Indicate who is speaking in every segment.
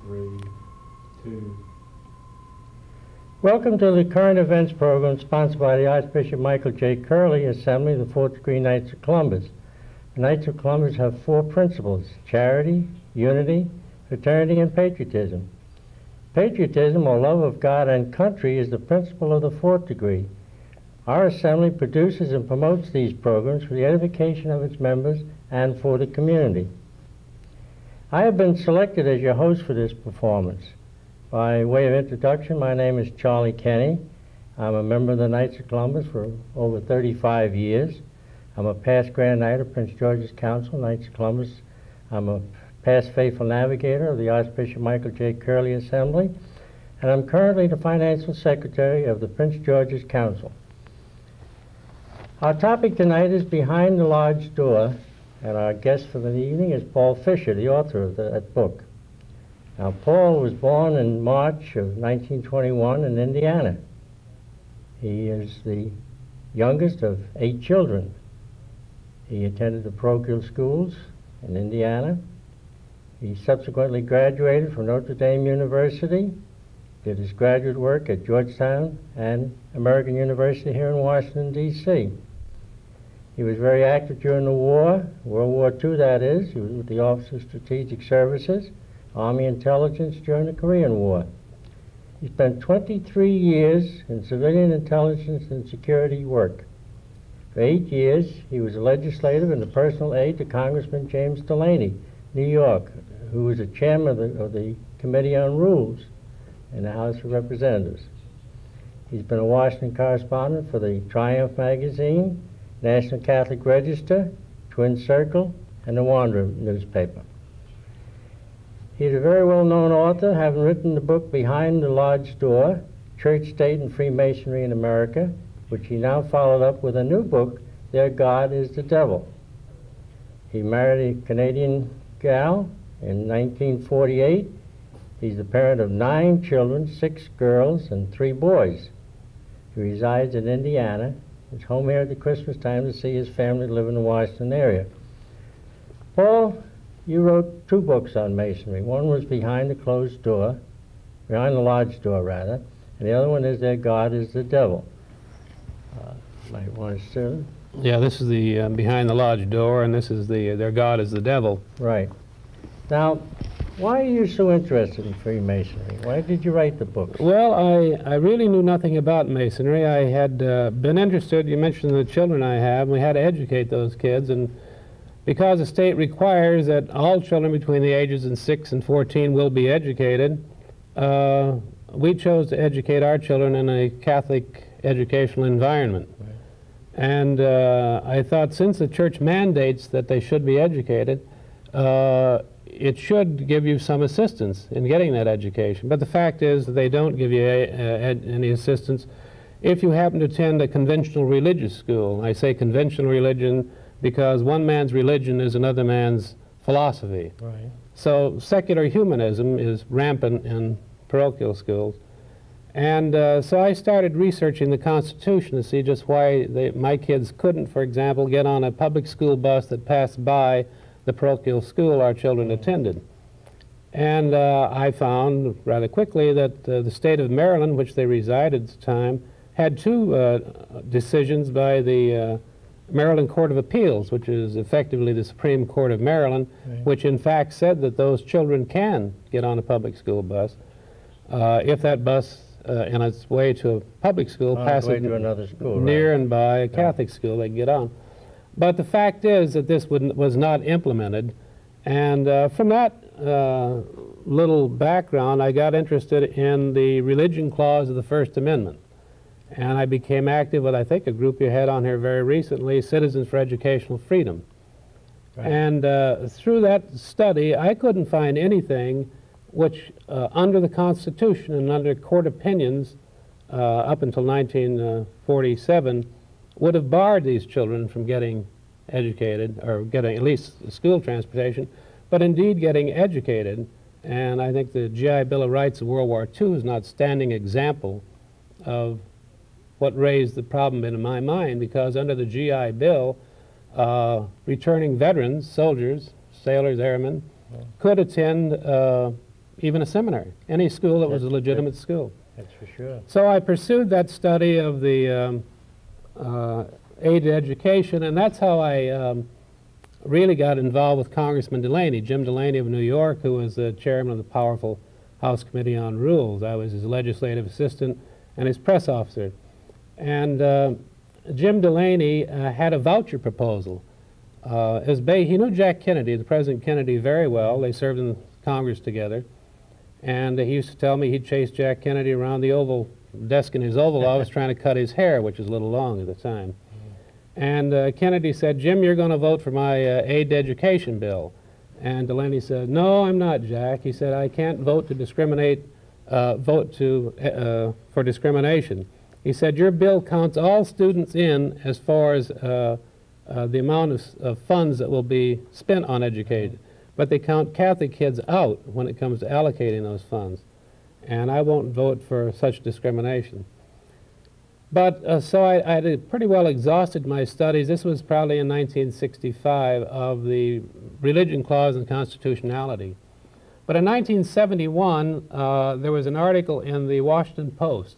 Speaker 1: 3, 2.
Speaker 2: Welcome to the current events program sponsored by the Archbishop Michael J. Curley Assembly of the Fourth Degree Knights of Columbus. The Knights of Columbus have 4 principles: charity, unity, fraternity, and patriotism. Patriotism, or love of God and country, is the principle of the fourth degree. Our assembly produces and promotes these programs for the edification of its members and for the community. I have been selected as your host for this performance. By way of introduction, my name is Charlie Kenny. I'm a member of the Knights of Columbus for over 35 years. I'm a past Grand Knight of Prince George's Council, Knights of Columbus. I'm a past faithful navigator of the Archbishop Michael J. Curley Assembly, and I'm currently the Financial Secretary of the Prince George's Council. Our topic tonight is Behind the Lodge Door, and our guest for the evening is Paul Fisher, the author of that book. Now, Paul was born in March of 1921 in Indiana. He is the youngest of 8 children. He attended the parochial schools in Indiana. He subsequently graduated from Notre Dame University, did his graduate work at Georgetown and American University here in Washington, D.C. He was very active during the war, World War II that is. He was with the Office of Strategic Services, Army Intelligence during the Korean War. He spent 23 years in civilian intelligence and security work. For 8 years, he was a legislative and a personal aide to Congressman James Delaney, New York, who was the chairman of the Committee on Rules in the House of Representatives. He's been a Washington correspondent for the Triumph magazine, National Catholic Register, Twin Circle, and the Wanderer newspaper. He's a very well-known author, having written the book Behind the Lodge Door, Church, State, and Freemasonry in America, which he now followed up with a new book, Their God is the Devil. He married a Canadian gal in 1948. He's the parent of 9 children, 6 girls and 3 boys. He resides in Indiana. He's home here at the Christmas time to see his family live in the Washington area. Paul, you wrote 2 books on Masonry. One was Behind the Lodge Door, rather, and the other one is Their God is the Devil. Might want to say.
Speaker 3: Yeah, this is the Behind the Lodge Door, and this is the Their God is the Devil.
Speaker 2: Right. Now, why are you so interested in Freemasonry? Why did you write the books?
Speaker 3: Well, I really knew nothing about Masonry. I had been interested, you mentioned the children I have, and we had to educate those kids, and because the state requires that all children between the ages of 6 and 14 will be educated, we chose to educate our children in a Catholic educational environment.
Speaker 2: Right.
Speaker 3: And I thought, since the church mandates that they should be educated, it should give you some assistance in getting that education. But the fact is that they don't give you any assistance if you happen to attend a conventional religious school. I say conventional religion because one man's religion is another man's philosophy.
Speaker 2: Right.
Speaker 3: So secular humanism is rampant in parochial schools. And so I started researching the Constitution to see just why my kids couldn't, for example, get on a public school bus that passed by the parochial school our children attended. And I found rather quickly that the state of Maryland, which they resided at the time, had 2 decisions by the Maryland Court of Appeals, which is effectively the Supreme Court of Maryland,
Speaker 2: right,
Speaker 3: which in fact said that those children can get on a public school bus if that bus in its way to a public school passes
Speaker 2: to another school,
Speaker 3: near
Speaker 2: right,
Speaker 3: and by a Catholic school, they can get on. But the fact is that this was not implemented, and from that little background, I got interested in the religion clause of the First Amendment. And I became active with, I think, a group you had on here very recently, Citizens for Educational Freedom.
Speaker 2: right.
Speaker 3: And through that study, I couldn't find anything which, under the Constitution and under court opinions up until 1947, would have barred these children from getting educated, or getting at least school transportation, but indeed getting educated. And I think the GI Bill of Rights of World War II is an outstanding example of what raised the problem in my mind, because under the GI Bill, returning veterans, soldiers, sailors, airmen, could attend even a seminary, any school that was a legitimate school.
Speaker 2: That's for sure.
Speaker 3: So I pursued that study of the aid to education, and that's how I really got involved with Congressman Delaney, Jim Delaney of New York, who was the chairman of the powerful House Committee on Rules. I was his legislative assistant and his press officer. And Jim Delaney had a voucher proposal. He knew Jack Kennedy, the President Kennedy, very well. They served in Congress together. And he used to tell me he'd chase Jack Kennedy around the Oval desk in his Oval Office trying to cut his hair, which was a little long at the time. And Kennedy said, "Jim, you're going to vote for my aid to education bill." And Delaney said, "No, I'm not, Jack." He said, "I can't vote to discriminate, for discrimination." He said, "Your bill counts all students in as far as the amount of funds that will be spent on education, but they count Catholic kids out when it comes to allocating those funds. And I won't vote for such discrimination." But so I had pretty well exhausted my studies. This was probably in 1965 of the religion clause and constitutionality. But in 1971, there was an article in the Washington Post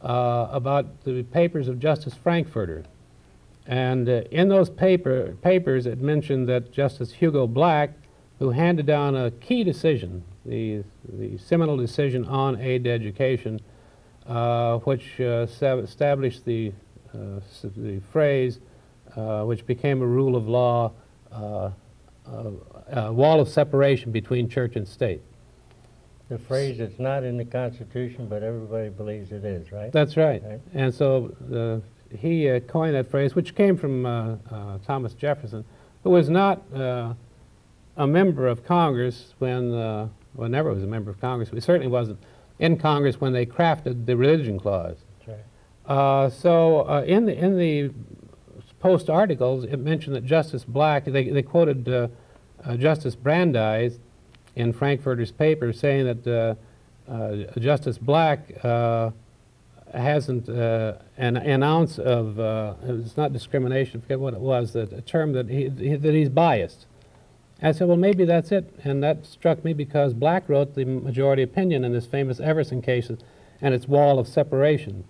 Speaker 3: about the papers of Justice Frankfurter. And in those papers, it mentioned that Justice Hugo Black, who handed down a key decision, the seminal decision on aid to education, which established the phrase, which became a rule of law, a wall of separation between church and state.
Speaker 2: The phrase that's not in the Constitution, but everybody believes it is, right?
Speaker 3: That's right.
Speaker 2: Right.
Speaker 3: And so he coined that phrase, which came from Thomas Jefferson, who was not a member of Congress when, well, never was a member of Congress. He certainly wasn't in Congress when they crafted the religion clause.
Speaker 2: That's right.
Speaker 3: So in the Post articles, it mentioned that Justice Black, they quoted Justice Brandeis in Frankfurter's paper saying that Justice Black hasn't an ounce of, it's not discrimination, I forget what it was, a term that he's biased. I said, well, maybe that's it. And that struck me because Black wrote the majority opinion in this famous Everson case and its wall of separation.